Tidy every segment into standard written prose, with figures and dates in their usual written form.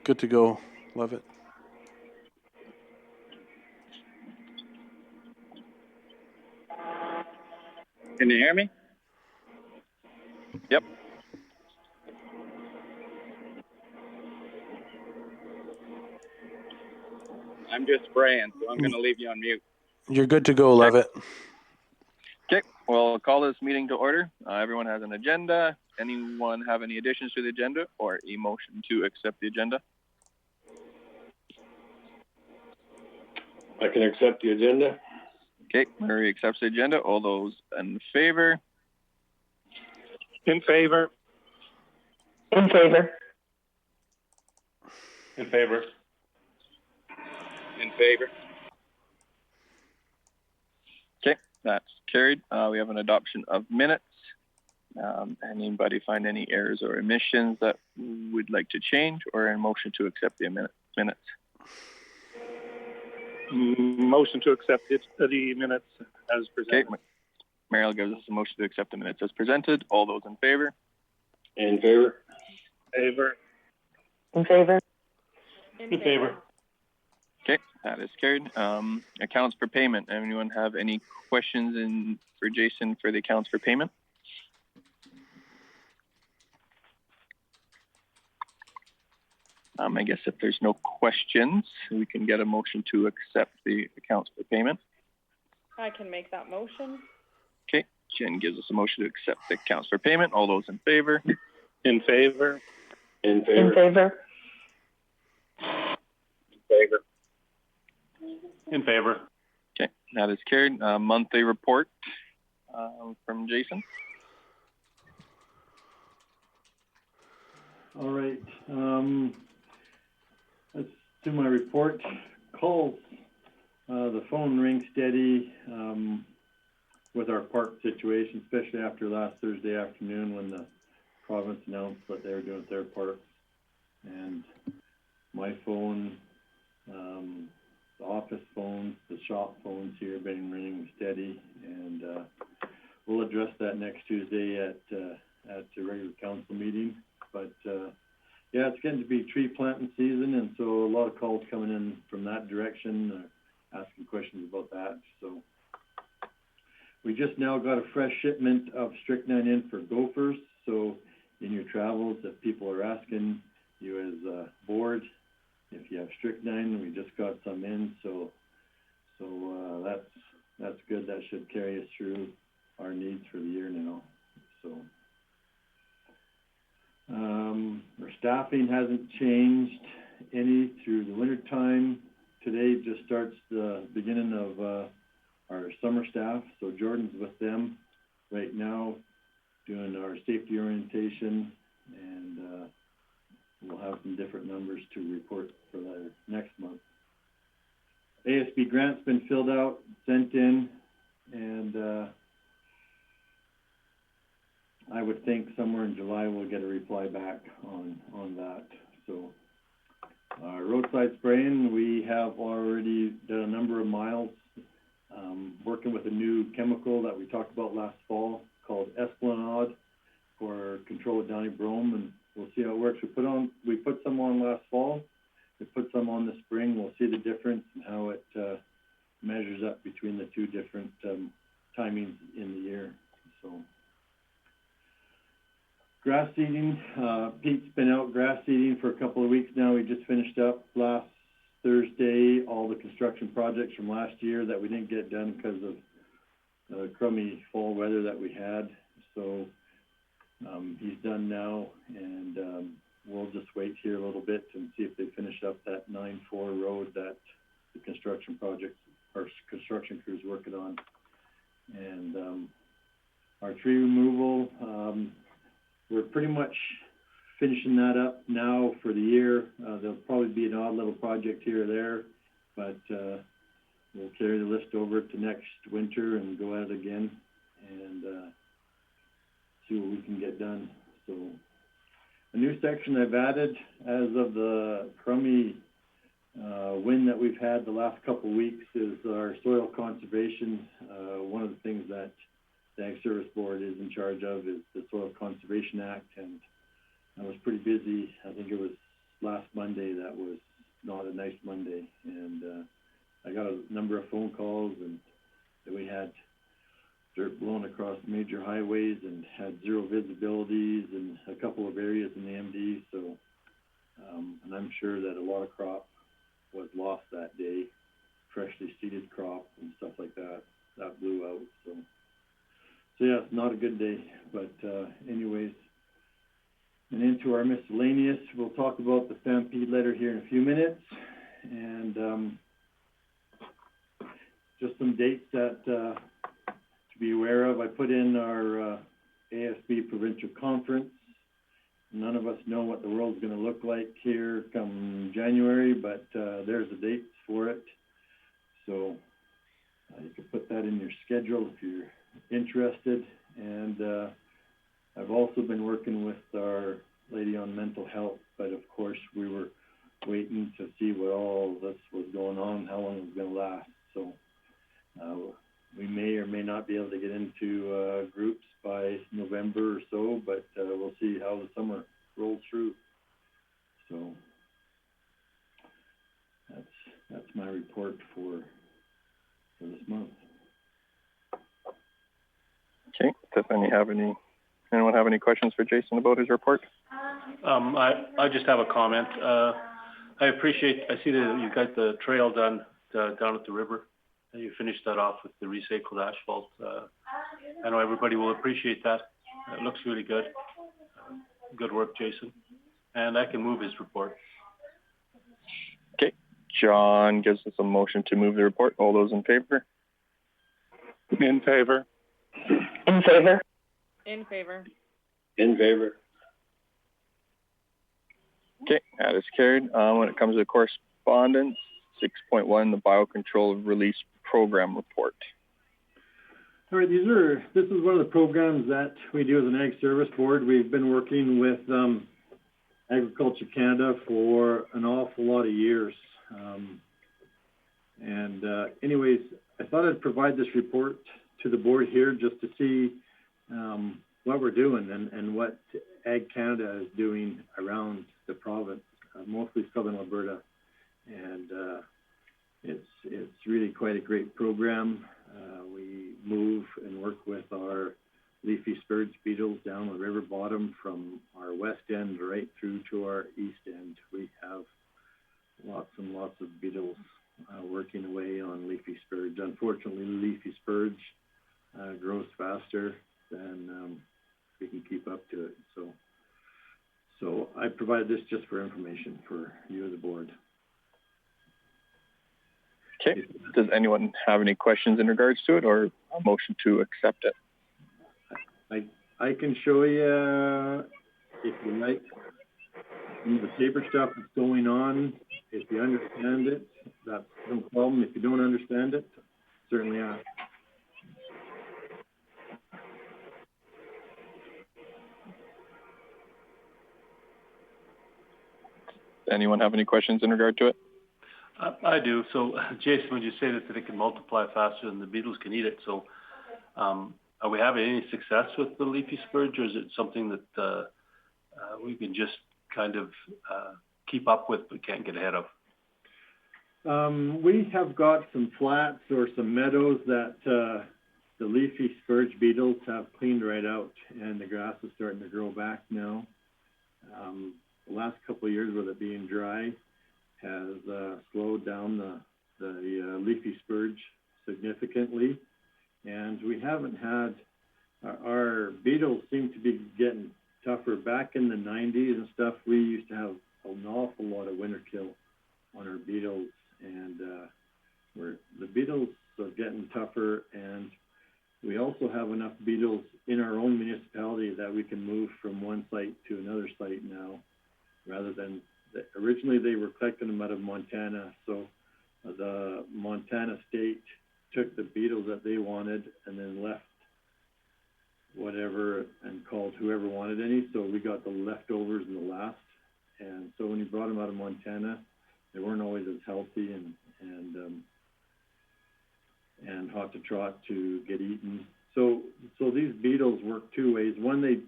Good to go. Love it. Can you hear me? Yep. I'm just spraying, so I'm going to leave you on mute. You're good to go. Okay. Love it. Okay. Well, I'll call this meeting to order. Everyone has an agenda. Anyone have any additions to the agenda or a motion to accept the agenda? I can accept the agenda. Okay. Murray accepts the agenda. All those in favor? In favor. In favor. In favor. In favor. Okay, that's carried. We have an adoption of minutes. Anybody find any errors or omissions that would like to change, or a motion to accept the minutes? Motion to accept the minutes as presented. Okay, Meryl gives us a motion to accept the minutes as presented. All those in favor? In favor. Favor. In favor. In favor. Okay, that is carried. Accounts for payment. Anyone have any questions for Jason for the accounts for payment? I guess if there's no questions, we can get a motion to accept the accounts for payment. I can make that motion. Okay, Jen gives us a motion to accept the accounts for payment. All those in favor? In favor. In favor. In favor. In favor. In favor. Okay, that is carried. Monthly report from Jason. All right. Let's do my report. Calls. The phone rings steady with our park situation, especially after last Thursday afternoon when the province announced what they were doing with their parks. And my phone, the office phones, the shop phones here have been ringing steady, and we'll address that next Tuesday at the regular council meeting. But yeah, it's getting to be tree planting season, and so a lot of calls coming in from that direction, asking questions about that. So we just now got a fresh shipment of strychnine in for gophers. So in your travels, if people are asking you as a board, if you have strychnine, we just got some in, so that's good. That should carry us through our needs for the year now. So our staffing hasn't changed any through the winter time. Today just starts the beginning of our summer staff, so Jordan's with them right now doing our safety orientation, and we'll have some different numbers to report for the next month. ASB grant's been filled out, sent in, and I would think somewhere in July we'll get a reply back on that. So roadside spraying, we have already done a number of miles, working with a new chemical that we talked about last fall called Esplanade for control of downy brome, and we'll see how it works. We put some on last fall. We put some on this spring. We'll see the difference and how it measures up between the two different timings in the year. So grass seeding. Pete's been out grass seeding for a couple of weeks now. We just finished up last Thursday all the construction projects from last year that we didn't get done because of the crummy fall weather that we had. So he's done now, and we'll just wait here a little bit and see if they finish up that 9-4 road that the construction project or construction crew's working on. And our tree removal, we're pretty much finishing that up now for the year. There'll probably be an odd little project here or there, but we'll carry the list over to next winter and go at it again and see what we can get done. So a new section I've added as of the crummy wind that we've had the last couple of weeks is our soil conservation. One of the things that the Ag Service Board is in charge of is the Soil Conservation Act, and I was pretty busy. I think it was last Monday that was not a nice Monday. And I got a number of phone calls, and we had dirt blown across major highways and had zero visibilities in a couple of areas in the MD. So, and I'm sure that a lot of crop was lost that day, freshly seeded crop and stuff like that. That blew out. So yeah, it's not a good day. But anyways, and into our miscellaneous, we'll talk about the Stampede letter here in a few minutes. And just some dates that to be aware of. I put in our ASB provincial conference. None of us know what the world's going to look like here come January, but there's the dates for it. So you can put that in your schedule if you're interested. And I've also been working with our lady on mental health, but of course we were waiting to see what all this was going on, how long it was going to last. So we may or may not be able to get into groups by November or so, but we'll see how the summer rolls through. So that's my report for this month. Okay. Does anyone have any questions for Jason about his report? I just have a comment. I see that you got the trail done down at the river, and you finished that off with the recycled asphalt. I know everybody will appreciate that. It looks really good. Good work, Jason. And I can move his report. Okay. John gives us a motion to move the report. All those in favor? In favor. In favor? In favor. In favor. Okay, that is carried. When it comes to correspondence, 6.1, the Biocontrol Release Program Report. All right, this is one of the programs that we do as an Ag Service Board. We've been working with Agriculture Canada for an awful lot of years. Anyways, I thought I'd provide this report to the board here just to see what we're doing and what Ag Canada is doing around the province, mostly southern Alberta. And it's really quite a great program. We move and work with our Leafy Spurge beetles down the river bottom from our west end right through to our east end. We have lots and lots of beetles working away on Leafy Spurge. Unfortunately, Leafy Spurge grows faster than we can keep up to it. So I provided this just for information for you as a board. Okay. Does anyone have any questions in regards to it or a motion to accept it? I can show you, if you like, some of the paper stuff that's going on. If you understand it, that's no problem. If you don't understand it, certainly ask. Anyone have any questions in regard to it? I do. So, Jason, when you say that they can multiply faster than the beetles can eat it, so are we having any success with the Leafy Spurge, or is it something that we can just kind of keep up with but can't get ahead of? We have got some flats or some meadows that the Leafy Spurge beetles have cleaned right out, and the grass is starting to grow back now. The last couple of years with it being dry has slowed down the Leafy Spurge significantly, and we haven't had our beetles seem to be getting tougher. Back in the 90s and stuff, we used to have an awful lot of winter kill on our beetles, and the beetles are getting tougher, and we also have enough beetles in our own municipality that we can move from one site to another site now, rather than originally they were collecting them out of Montana. So the Montana state took the beetles that they wanted and then left whatever and called whoever wanted any. So we got the leftovers and the last. And so when you brought them out of Montana, they weren't always as healthy and hot to trot to get eaten. So these beetles work two ways. One, they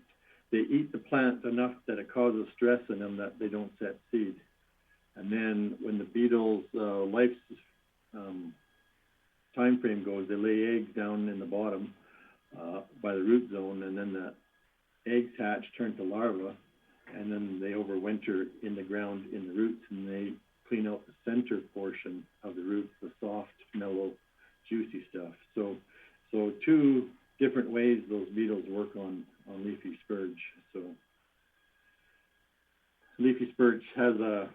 eat the plant enough that it causes stress in them that they don't set seed. And then when the beetles' life time frame goes, they lay eggs down in the bottom by the root zone, and then the eggs hatch, turn to larvae, and then they overwinter in the ground in the roots, and they clean out the center portion of the roots, the soft, mellow, juicy stuff. So two different ways those beetles work on leafy spurge. So leafy spurge has a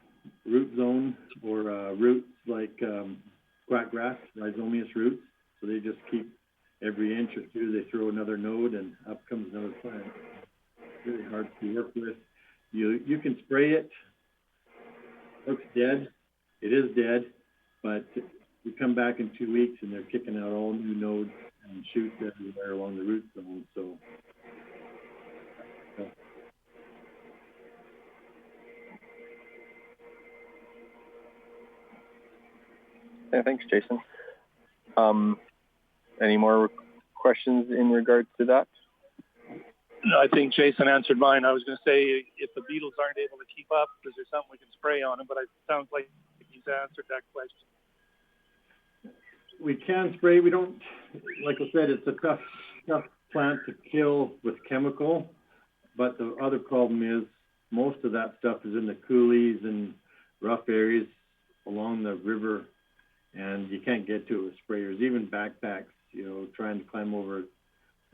root zone or roots like quackgrass, rhizomious roots. So they just keep every inch or two, they throw another node and up comes another plant. Really hard to work with. You can spray it. Looks dead. It is dead, but you come back in 2 weeks and they're kicking out all new nodes and shoots everywhere along the root zone. So. Yeah, thanks, Jason. Any more questions in regards to that? No, I think Jason answered mine. I was going to say, if the beetles aren't able to keep up, is there something we can spray on them? But it sounds like he's answered that question. We can spray. We don't, like I said, it's a tough plant to kill with chemical. But the other problem is most of that stuff is in the coulees and rough areas along the river, and you can't get to it with sprayers. Even backpacks, trying to climb over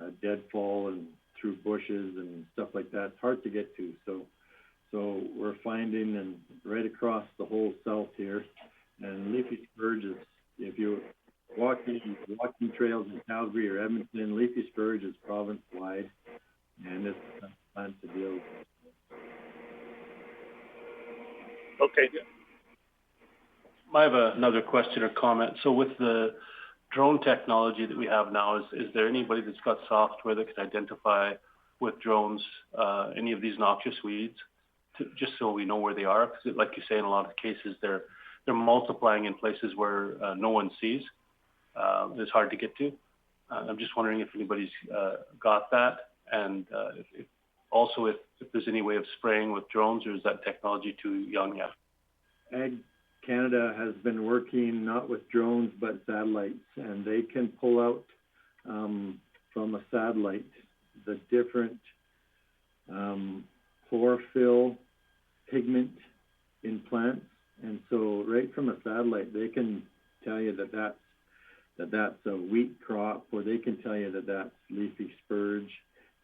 a deadfall and through bushes and stuff like that, it's hard to get to. So we're finding, and right across the whole south here, and leafy spurge is, if you walking trails in Calgary or Edmonton, leafy spurge is province-wide, and it's a tough plant to deal with. Okay, good. I have another question or comment. So with the drone technology that we have now, is there anybody that's got software that can identify with drones any of these noxious weeds, just so we know where they are? Because like you say, in a lot of cases, they're multiplying in places where no one sees. It's hard to get to. I'm just wondering if anybody's got that, and if there's any way of spraying with drones, or is that technology too young yet? Ag Canada has been working not with drones but satellites, and they can pull out from a satellite the different chlorophyll pigment in plants, and so right from a satellite they can tell you that's a wheat crop, or they can tell you that that's leafy spurge,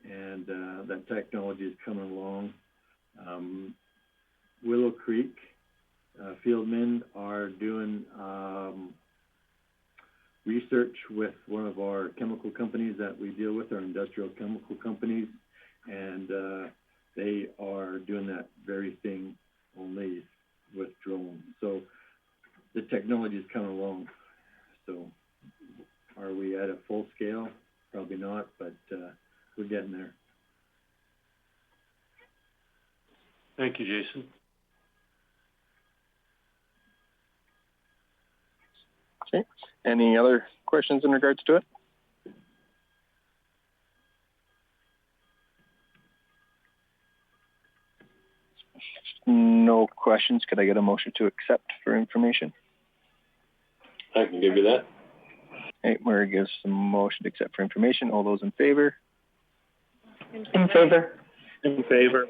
and that technology is coming along. Willow Creek fieldmen are doing research with one of our chemical companies that we deal with, our industrial chemical companies, and they are doing that very thing only with drones. So the technology is coming along. So are we at a full scale? Probably not, but we're getting there. Thank you, Jason. Okay. Any other questions in regards to it? No questions. Could I get a motion to accept for information? I can give you that. Okay, Murray gives some motion to accept for information. All those in favor? In favor. In favor.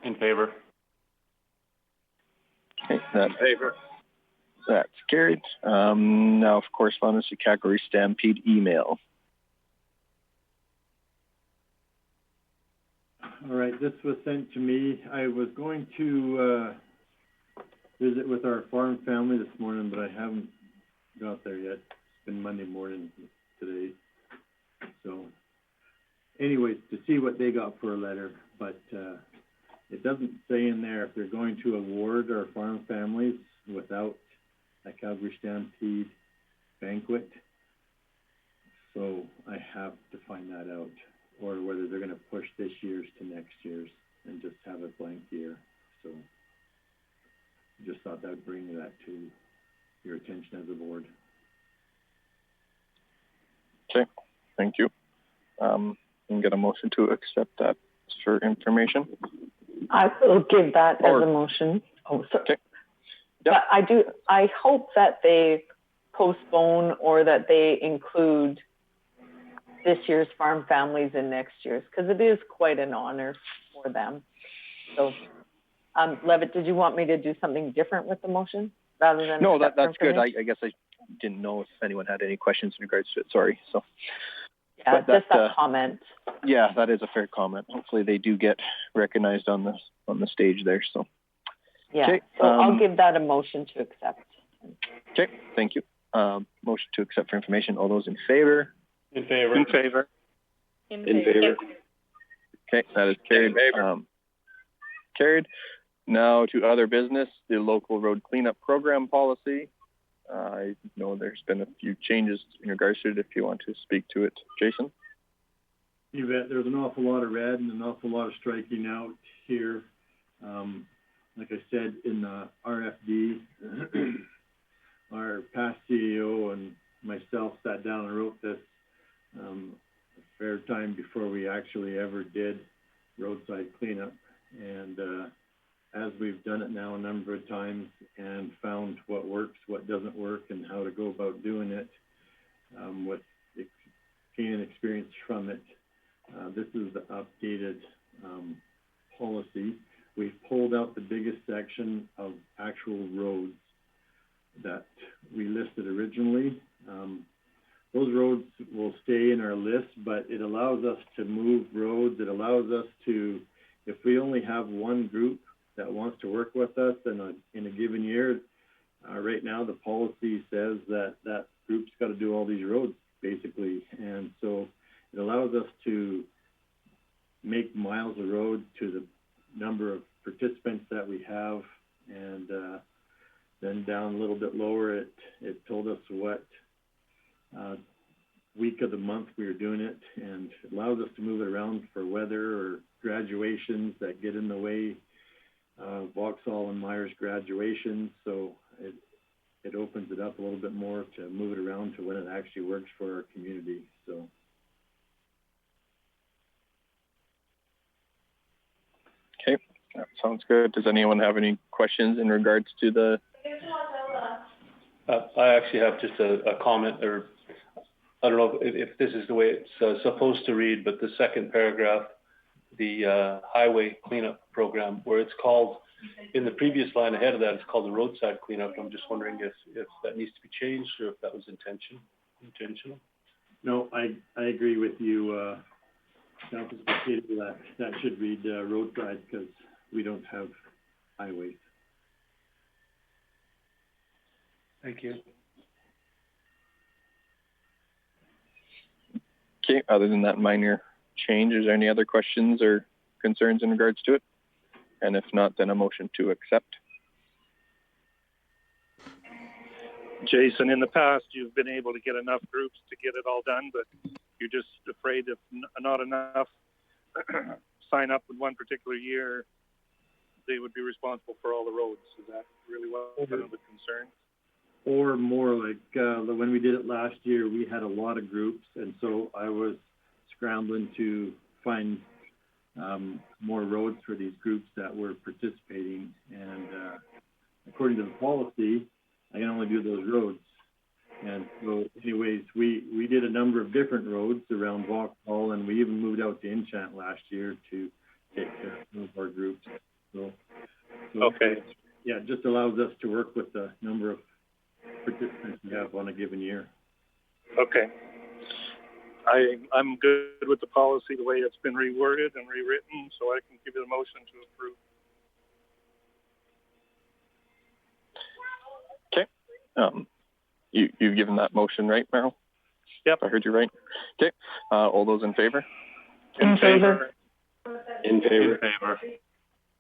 In favor. Okay, Favor. that's carried. Now for correspondence to category Stampede email. All right, this was sent to me. I was going to visit with our farm family this morning, but I haven't got there yet. It's been Monday morning today. So anyways, to see what they got for a letter, but it doesn't say in there if they're going to award our farm families without a Calgary Stampede banquet. So I have to find that out, or whether they're going to push this year's to next year's and just have a blank year. So just thought I'd bring that to your attention as a board. Okay, thank you. And get a motion to accept that for information. I will give that as a motion. Oh, sorry. Okay. But I hope that they postpone or that they include this year's farm families in next year's, because it is quite an honor for them. So, Levitt, did you want me to do something different with the motion rather than? No, that's good. I guess I didn't know if anyone had any questions in regards to it. Sorry. So. Yeah, just that comment. Yeah, that is a fair comment. Hopefully they do get recognized on the stage there. So. Yeah. Okay, so I'll give that a motion to accept. Okay. Thank you. Motion to accept for information. All those in favor? In favor. In favor. In favor. Okay, that is carried. Carried. Now to other business, the local road cleanup program policy. I know there's been a few changes in regards to it. If you want to speak to it, Jason. You bet. There's an awful lot of red and an awful lot of striking out here. Like I said, in the RFD, our past CEO and myself sat down and wrote this a fair time before we actually ever did roadside cleanup. And as we've done it now a number of times and found what works, what doesn't work, and how to go about doing it, with gain and experience from it, this is the updated policy. We've pulled out the biggest section of actual roads that we listed originally. Those roads will stay in our list, but it allows us to move roads. It allows us to, if we only have one group that wants to work with us in a given year, right now the policy says that that group's got to do all these roads, basically. And so it allows us to make miles of road to the number of participants that we have. And then down a little bit lower, it told us what week of the month we were doing it, and it allows us to move it around for weather or graduations that get in the way of Vauxhall and Myers graduations. So it opens it up a little bit more to move it around to when it actually works for our community. So. Okay, that sounds good. Does anyone have any questions in regards to the? I actually have just a comment, or I don't know if this is the way it's supposed to read, but the second paragraph, the highway cleanup program, where it's called, in the previous line ahead of that, it's called the roadside cleanup. I'm just wondering if that needs to be changed or if that was intentional. No, I agree with you, that should read roadside, because we don't have highways. Thank you. Okay, other than that minor change, is there any other questions or concerns in regards to it? And if not, then a motion to accept. Jason, in the past, you've been able to get enough groups to get it all done, but you're just afraid if not enough sign up in one particular year, they would be responsible for all the roads. Is that really one of the concerns? Or more like when we did it last year, we had a lot of groups, and so I was scrambling to find more roads for these groups that were participating. And according to the policy, I can only do those roads. And so anyways, we did a number of different roads around Vauxhall, and we even moved out to Enchant last year to take care of some of our groups. So okay. Yeah, it just allows us to work with the number of participants we have on a given year. Okay. I'm good with the policy the way it's been reworded and rewritten, so I can give you the motion to approve. Okay. You've given that motion, right, Meryl? Yep. If I heard you right. Okay. All those in favor? In favor. In favor.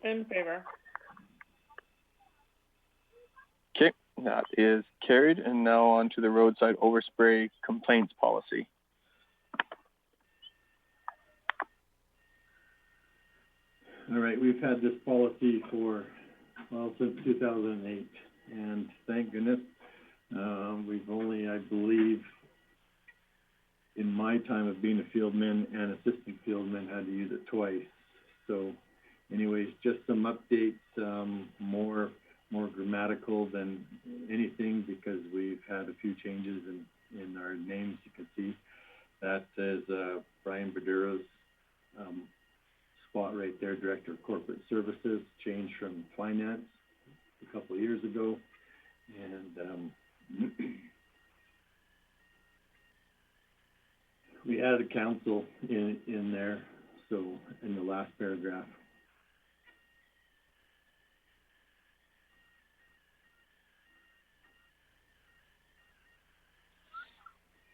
In favor. Okay, that is carried. And now on to the roadside overspray complaints policy. All right, we've had this policy since 2008, and thank goodness, we've only, I believe, in my time of being a fieldman and assistant fieldman, had to use it twice. So anyways, just some updates, more grammatical grammatical than anything, because we've had a few changes in our names. You can see that is Brian Baduro's spot right there, Director of Corporate Services, changed from Finance a couple of years ago. And we added council in there, so in the last paragraph.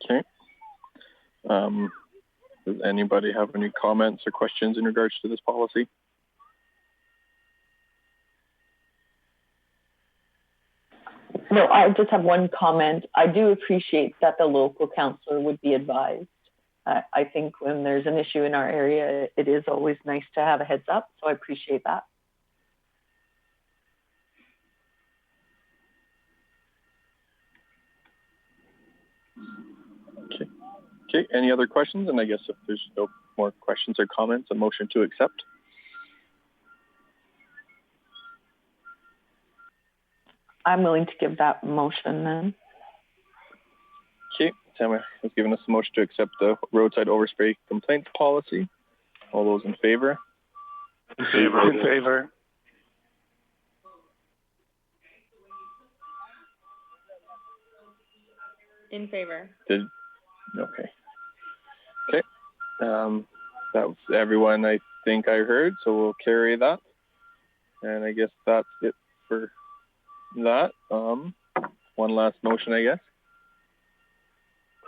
Okay. Does anybody have any comments or questions in regards to this policy? No, I just have one comment. I do appreciate that the local councillor would be advised. I think when there's an issue in our area, it is always nice to have a heads up, so I appreciate that. Okay, any other questions? And I guess if there's no more questions or comments, a motion to accept. I'm willing to give that motion then. Okay, Tamara has given us a motion to accept the roadside overspray complaints policy. All those in favor? In favor. In favor. In favor. Okay. Okay. That was everyone I think I heard, so we'll carry that. And I guess that's it for that. One last motion, I guess.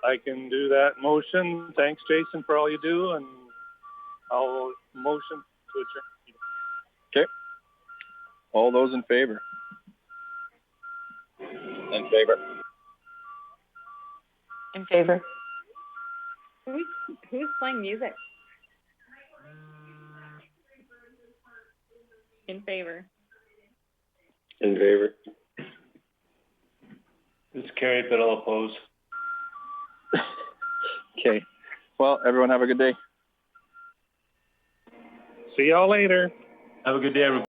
I can do that motion. Thanks, Jason, for all you do, and I'll motion to adjourn. Okay. All those in favor? In favor. In favor. Who's playing music? In favor. In favor. It's carried, but I'll oppose. Okay. Well, everyone have a good day. See y'all later. Have a good day, everybody.